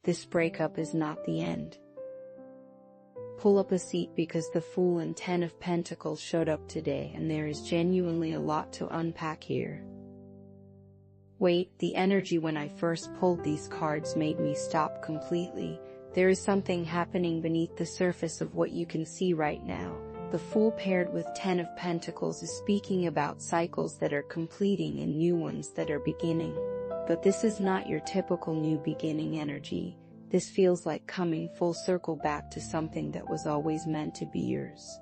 This breakup is not the end. Pull up a seat because the Fool and Ten of Pentacles showed up today, and there is genuinely a lot to unpack here. Wait, the energy when I first pulled these cards made me stop completely. There is something happening beneath the surface of what you can see right now. The Fool paired with Ten of Pentacles is speaking about cycles that are completing and new ones that are beginning. But this is not your typical new beginning energy. This feels like coming full circle back to something that was always meant to be yours.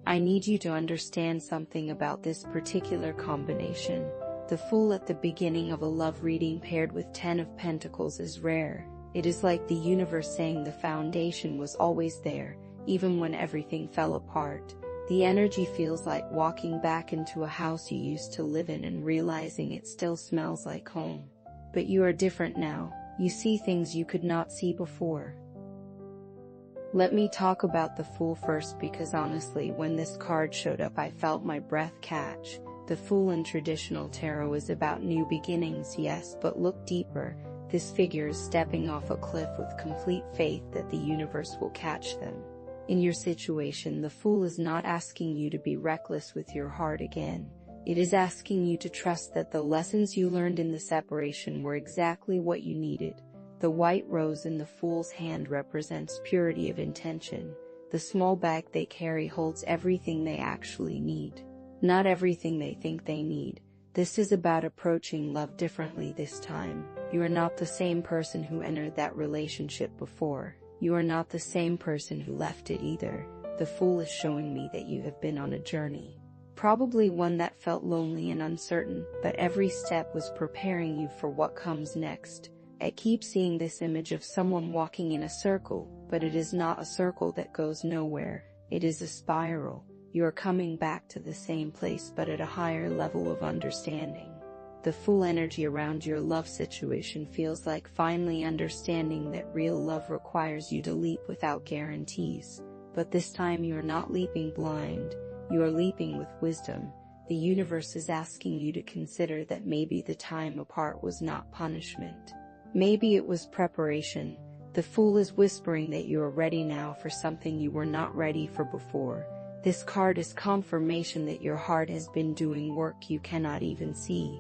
I need you to understand something about this particular combination. The Fool at the beginning of a love reading paired with Ten of Pentacles is rare. It is like the universe saying the foundation was always there, even when everything fell apart. The energy feels like walking back into a house you used to live in and realizing it still smells like home. But you are different now. You see things you could not see before. Let me talk about the Fool first, because honestly, when this card showed up I felt my breath catch. The Fool in traditional tarot is about new beginnings, yes, but look deeper. This figure is stepping off a cliff with complete faith that the universe will catch them. In your situation, the Fool is not asking you to be reckless with your heart again. It is asking you to trust that the lessons you learned in the separation were exactly what you needed. The white rose in the Fool's hand represents purity of intention. The small bag they carry holds everything they actually need, not everything they think they need. This is about approaching love differently this time. You are not the same person who entered that relationship before. You are not the same person who left it either. The Fool is showing me that you have been on a journey. Probably one that felt lonely and uncertain, but every step was preparing you for what comes next. I keep seeing this image of someone walking in a circle, but it is not a circle that goes nowhere. It is a spiral. You are coming back to the same place but at a higher level of understanding. The Fool energy around your love situation feels like finally understanding that real love requires you to leap without guarantees. But this time you are not leaping blind. You are leaping with wisdom. The universe is asking you to consider that maybe the time apart was not punishment. Maybe it was preparation. The Fool is whispering that you are ready now for something you were not ready for before. This card is confirmation that your heart has been doing work you cannot even see.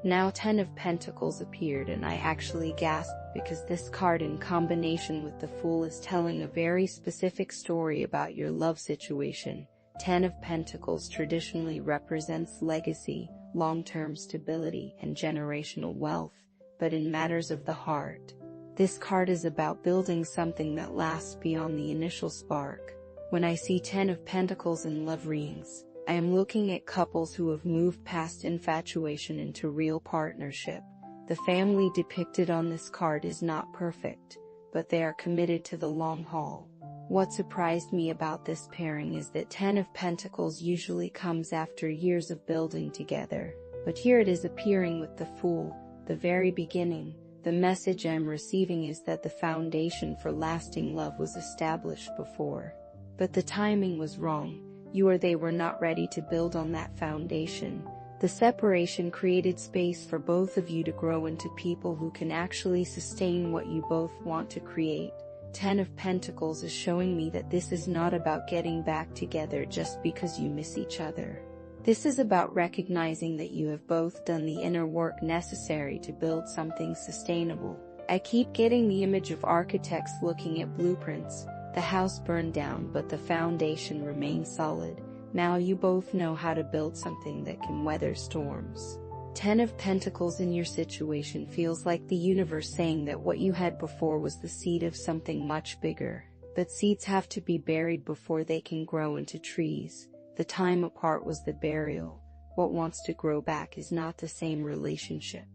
Now Ten of Pentacles appeared and I actually gasped, because this card in combination with the Fool is telling a very specific story about your love situation. Ten of Pentacles traditionally represents legacy, long-term stability, and generational wealth. But in matters of the heart, this card is about building something that lasts beyond the initial spark. When I see Ten of Pentacles in love readings, I am looking at couples who have moved past infatuation into real partnership. The family depicted on this card is not perfect, but they are committed to the long haul. What surprised me about this pairing is that Ten of Pentacles usually comes after years of building together, but here it is appearing with the Fool, the very beginning. The message I'm receiving is that the foundation for lasting love was established before, but the timing was wrong. You or they were not ready to build on that foundation. The separation created space for both of you to grow into people who can actually sustain what you both want to create. Ten of Pentacles is showing me that this is not about getting back together just because you miss each other. This is about recognizing that you have both done the inner work necessary to build something sustainable. I keep getting the image of architects looking at blueprints. The house burned down, but the foundation remains solid. Now you both know how to build something that can weather storms. Ten of Pentacles in your situation feels like the universe saying that what you had before was the seed of something much bigger. But seeds have to be buried before they can grow into trees. The time apart was the burial. What wants to grow back is not the same relationship.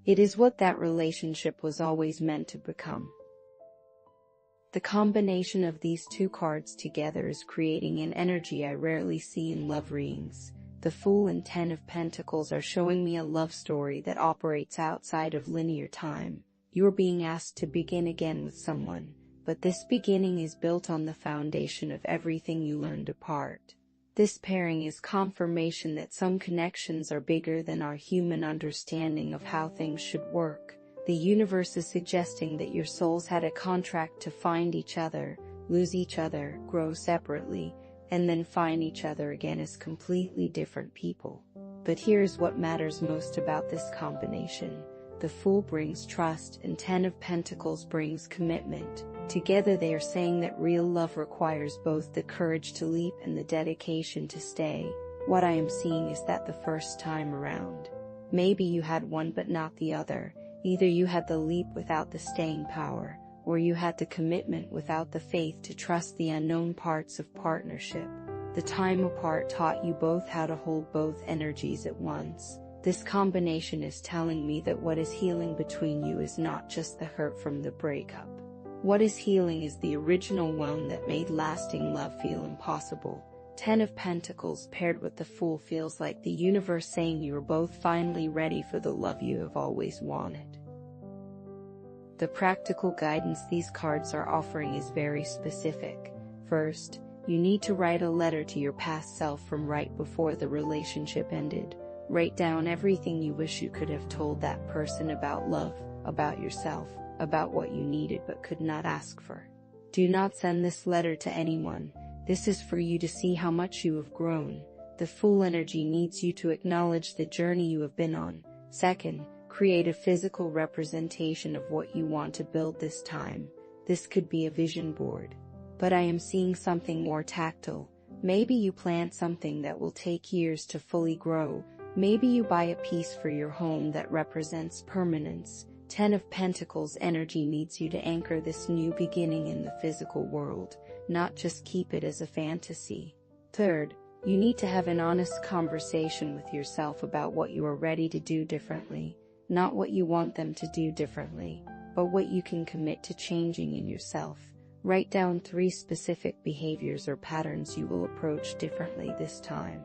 It is what that relationship was always meant to become. The combination of these two cards together is creating an energy I rarely see in love readings. The Fool and Ten of Pentacles are showing me a love story that operates outside of linear time. You're being asked to begin again with someone, but this beginning is built on the foundation of everything you learned apart. This pairing is confirmation that some connections are bigger than our human understanding of how things should work. The universe is suggesting that your souls had a contract to find each other, lose each other, grow separately, and then find each other again as completely different people. But here's what matters most about this combination. The Fool brings trust and 10 of Pentacles brings commitment. Together they are saying that real love requires both the courage to leap and the dedication to stay. What I am seeing is that the first time around, maybe you had one but not the other. Either you had the leap without the staying power, or you had the commitment without the faith to trust the unknown parts of partnership. The time apart taught you both how to hold both energies at once. This combination is telling me that what is healing between you is not just the hurt from the breakup. What is healing is the original wound that made lasting love feel impossible. 10 of Pentacles paired with the Fool feels like the universe saying you are both finally ready for the love you have always wanted. The practical guidance these cards are offering is very specific. First, you need to write a letter to your past self from right before the relationship ended. Write down everything you wish you could have told that person about love, about yourself, about what you needed but could not ask for. Do not send this letter to anyone. This is for you to see how much you have grown. The Fool energy needs you to acknowledge the journey you have been on. Second, create a physical representation of what you want to build this time. This could be a vision board. But I am seeing something more tactile. Maybe you plant something that will take years to fully grow. Maybe you buy a piece for your home that represents permanence. 10 of Pentacles energy needs you to anchor this new beginning in the physical world, not just keep it as a fantasy. Third, you need to have an honest conversation with yourself about what you are ready to do differently. Not what you want them to do differently, but what you can commit to changing in yourself. Write down 3 specific behaviors or patterns you will approach differently this time.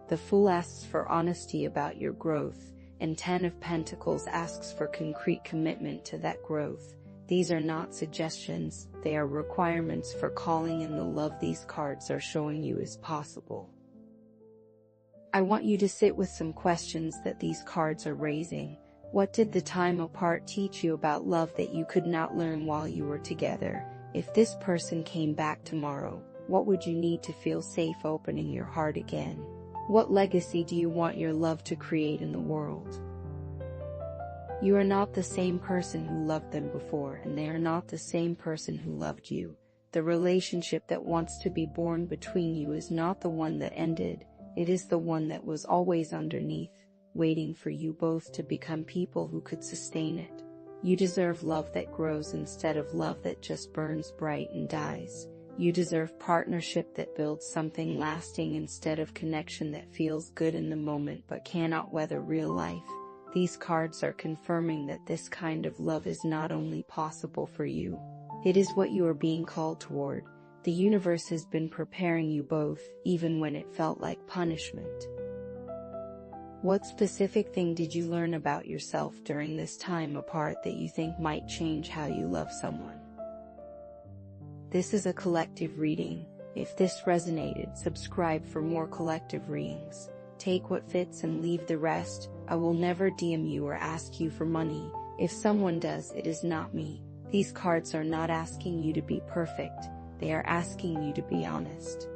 The Fool asks for honesty about your growth, and 10 of Pentacles asks for concrete commitment to that growth. These are not suggestions, they are requirements for calling in the love these cards are showing you is possible. I want you to sit with some questions that these cards are raising. What did the time apart teach you about love that you could not learn while you were together? If this person came back tomorrow, what would you need to feel safe opening your heart again? What legacy do you want your love to create in the world? You are not the same person who loved them before, and they are not the same person who loved you. The relationship that wants to be born between you is not the one that ended, it is the one that was always underneath, waiting for you both to become people who could sustain it. You deserve love that grows instead of love that just burns bright and dies. You deserve partnership that builds something lasting instead of connection that feels good in the moment but cannot weather real life. These cards are confirming that this kind of love is not only possible for you, it is what you are being called toward. The universe has been preparing you both, even when it felt like punishment. What specific thing did you learn about yourself during this time apart that you think might change how you love someone? This is a collective reading. If this resonated, subscribe for more collective readings. Take what fits and leave the rest. I will never DM you or ask you for money. If someone does, it is not me. These cards are not asking you to be perfect. They are asking you to be honest.